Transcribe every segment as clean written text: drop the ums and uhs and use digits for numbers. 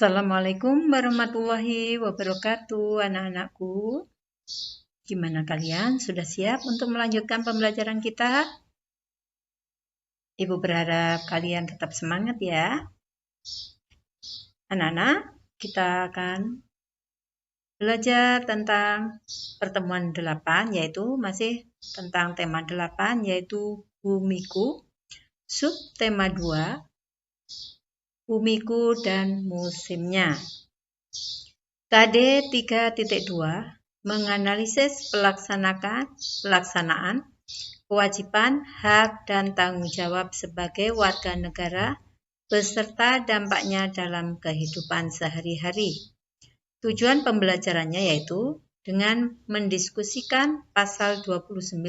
Assalamualaikum warahmatullahi wabarakatuh, anak-anakku. Gimana kalian? Sudah siap untuk melanjutkan pembelajaran kita? Ibu berharap kalian tetap semangat ya. Anak-anak, kita akan belajar tentang pertemuan 8, yaitu masih tentang tema 8, yaitu bumiku. Subtema 2, bumiku dan musimnya. KD 3.2 menganalisis pelaksanaan kewajiban, hak, dan tanggung jawab sebagai warga negara beserta dampaknya dalam kehidupan sehari-hari. Tujuan pembelajarannya yaitu dengan mendiskusikan pasal 29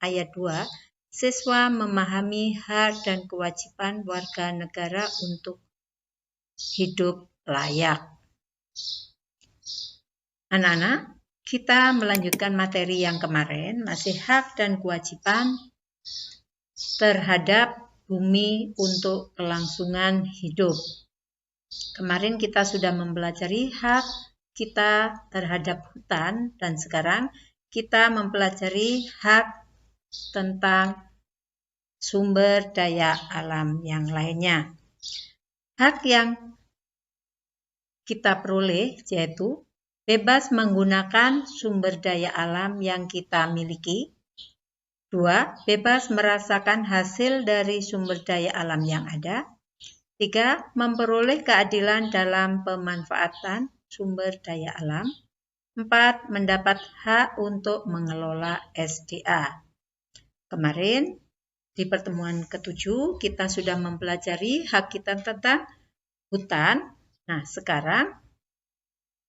ayat 2, siswa memahami hak dan kewajiban warga negara untuk hidup layak. Anak-anak, kita melanjutkan materi yang kemarin, masih hak dan kewajiban terhadap bumi untuk kelangsungan hidup. Kemarin kita sudah mempelajari hak kita terhadap hutan dan sekarang kita mempelajari hak tentang sumber daya alam yang lainnya. Hak yang kita peroleh yaitu bebas menggunakan sumber daya alam yang kita miliki. 2. Bebas merasakan hasil dari sumber daya alam yang ada. 3. Memperoleh keadilan dalam pemanfaatan sumber daya alam. 4. Mendapat hak untuk mengelola SDA. Kemarin di pertemuan ke-7 kita sudah mempelajari hak kita tentang hutan. Nah, sekarang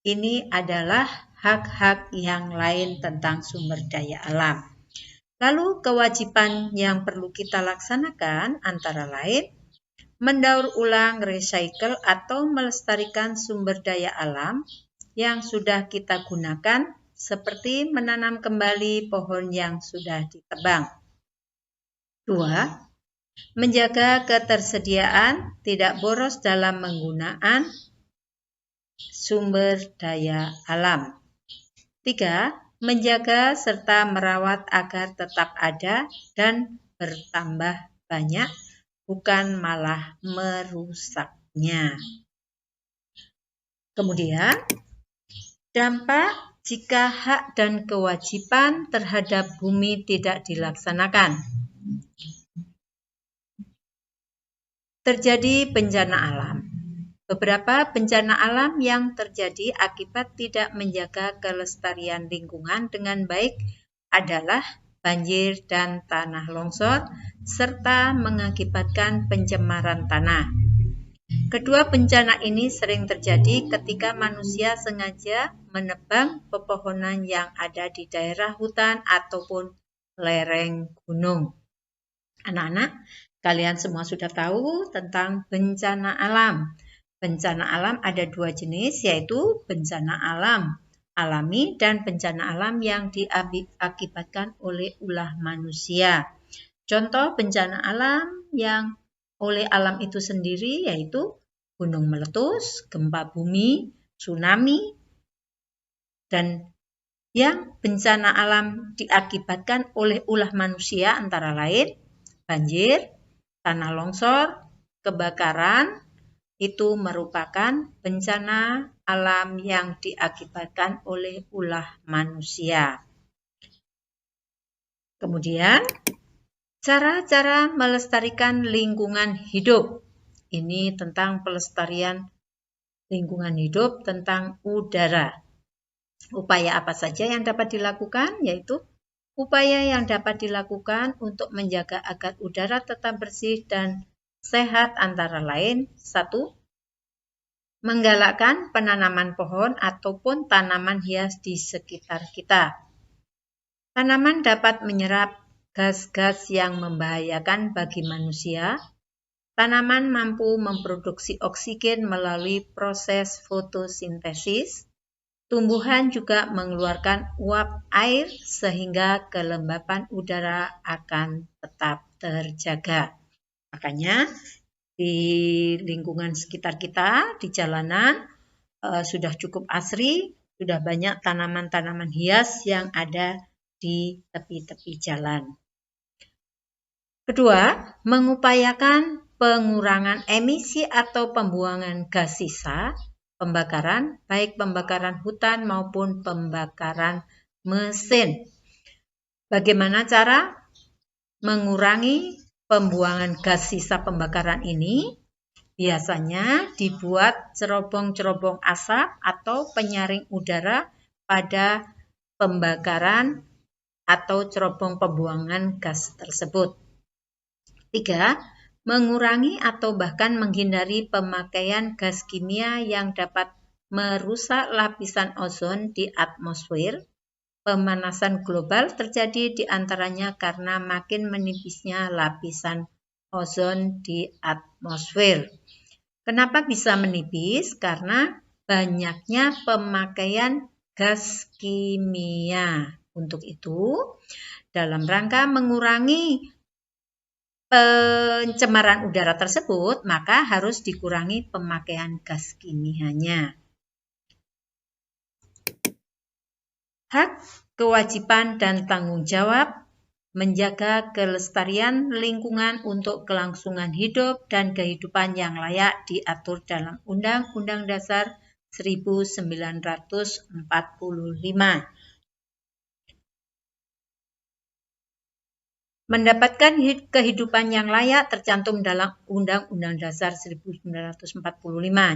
ini adalah hak-hak yang lain tentang sumber daya alam. Lalu kewajiban yang perlu kita laksanakan antara lain mendaur ulang, recycle atau melestarikan sumber daya alam yang sudah kita gunakan seperti menanam kembali pohon yang sudah ditebang. 2. Menjaga ketersediaan tidak boros dalam menggunakan sumber daya alam. 3. Menjaga serta merawat agar tetap ada dan bertambah banyak, bukan malah merusaknya. Kemudian, dampak jika hak dan kewajiban terhadap bumi tidak dilaksanakan. Terjadi bencana alam. Beberapa bencana alam yang terjadi akibat tidak menjaga kelestarian lingkungan dengan baik adalah banjir dan tanah longsor, serta mengakibatkan pencemaran tanah. Kedua bencana ini sering terjadi ketika manusia sengaja menebang pepohonan yang ada di daerah hutan ataupun lereng gunung. Anak-anak, kalian semua sudah tahu tentang bencana alam. Bencana alam ada dua jenis, yaitu bencana alam alami dan bencana alam yang diakibatkan oleh ulah manusia. Contoh bencana alam yang oleh alam itu sendiri yaitu gunung meletus, gempa bumi, tsunami, dan yang bencana alam diakibatkan oleh ulah manusia antara lain banjir, tanah longsor, kebakaran. Itu merupakan bencana alam yang diakibatkan oleh ulah manusia. Kemudian, cara-cara melestarikan lingkungan hidup. Ini tentang pelestarian lingkungan hidup, tentang udara. Upaya apa saja yang dapat dilakukan? Yaitu upaya yang dapat dilakukan untuk menjaga agar udara tetap bersih dan sehat antara lain 1. Menggalakkan penanaman pohon ataupun tanaman hias di sekitar kita. Tanaman dapat menyerap gas-gas yang membahayakan bagi manusia. Tanaman mampu memproduksi oksigen melalui proses fotosintesis. Tumbuhan juga mengeluarkan uap air sehingga kelembapan udara akan tetap terjaga. Makanya di lingkungan sekitar kita, di jalanan, sudah cukup asri, sudah banyak tanaman-tanaman hias yang ada di tepi-tepi jalan. Kedua, mengupayakan pengurangan emisi atau pembuangan gas sisa pembakaran, baik pembakaran hutan maupun pembakaran mesin. Bagaimana cara mengurangi pembuangan gas sisa pembakaran ini? Biasanya dibuat cerobong-cerobong asap atau penyaring udara pada pembakaran atau cerobong pembuangan gas tersebut. 3. Mengurangi atau bahkan menghindari pemakaian gas kimia yang dapat merusak lapisan ozon di atmosfer. Pemanasan global terjadi di antaranya karena makin menipisnya lapisan ozon di atmosfer. Kenapa bisa menipis? Karena banyaknya pemakaian gas kimia. Untuk itu, dalam rangka mengurangi pencemaran udara tersebut, maka harus dikurangi pemakaian gas kimianya. Hak, kewajiban, dan tanggung jawab menjaga kelestarian lingkungan untuk kelangsungan hidup dan kehidupan yang layak diatur dalam Undang-Undang Dasar 1945. Mendapatkan kehidupan yang layak tercantum dalam Undang-Undang Dasar 1945.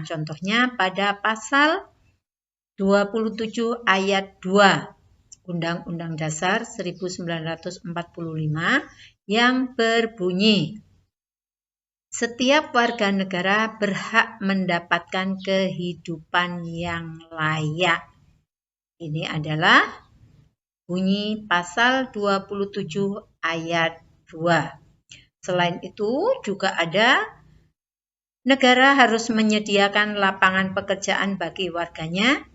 Contohnya pada pasal 27 ayat 2 Undang-Undang Dasar 1945 yang berbunyi, setiap warga negara berhak mendapatkan kehidupan yang layak. Ini adalah bunyi pasal 27 ayat 2. Selain itu juga ada negara harus menyediakan lapangan pekerjaan bagi warganya.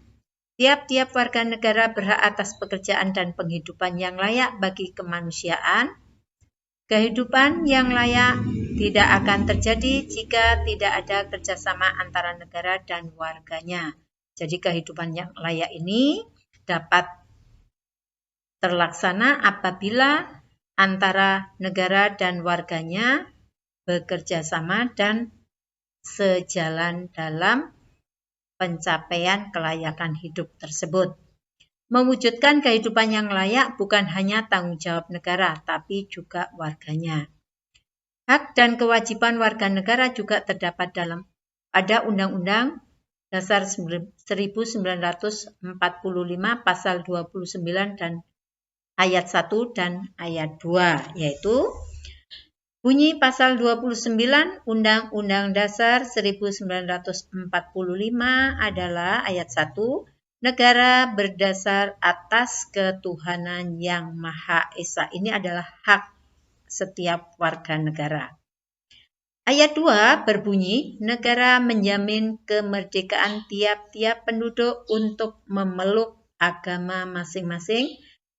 Tiap-tiap warga negara berhak atas pekerjaan dan penghidupan yang layak bagi kemanusiaan. Kehidupan yang layak tidak akan terjadi jika tidak ada kerjasama antara negara dan warganya. Jadi kehidupan yang layak ini dapat terlaksana apabila antara negara dan warganya bekerja sama dan sejalan dalam pencapaian kelayakan hidup tersebut. Mewujudkan kehidupan yang layak bukan hanya tanggung jawab negara, tapi juga warganya. Hak dan kewajiban warga negara juga terdapat pada Undang-Undang Dasar 1945 pasal 29 dan ayat 1 dan ayat 2, yaitu bunyi pasal 29 Undang-Undang Dasar 1945 adalah ayat 1, negara berdasar atas ketuhanan yang Maha Esa. Ini adalah hak setiap warga negara. Ayat 2 berbunyi, negara menjamin kemerdekaan tiap-tiap penduduk untuk memeluk agama masing-masing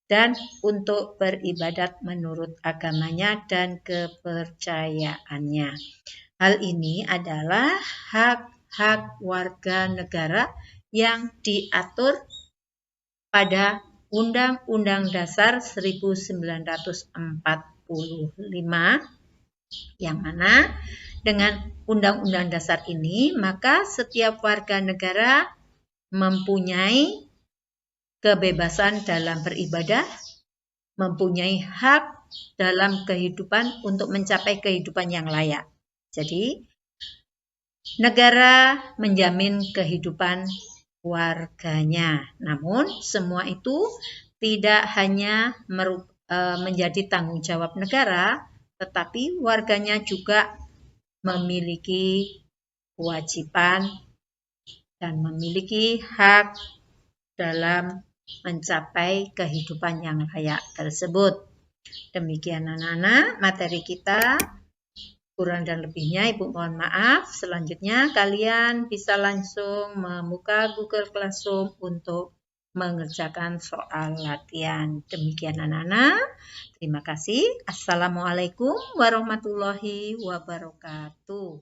dan untuk beribadat menurut agamanya dan kepercayaannya. Hal ini adalah hak-hak warga negara yang diatur pada Undang-Undang Dasar 1945, yang mana dengan Undang-Undang Dasar ini, maka setiap warga negara mempunyai kebebasan dalam beribadah, mempunyai hak dalam kehidupan untuk mencapai kehidupan yang layak. Jadi, negara menjamin kehidupan warganya. Namun, semua itu tidak hanya menjadi tanggung jawab negara, tetapi warganya juga memiliki kewajiban dan memiliki hak dalam mencapai kehidupan yang layak tersebut. Demikian anak-anak materi kita, kurang dan lebihnya Ibu mohon maaf. Selanjutnya kalian bisa langsung membuka Google Classroom untuk mengerjakan soal latihan. Demikian anak-anak, terima kasih. Assalamualaikum warahmatullahi wabarakatuh.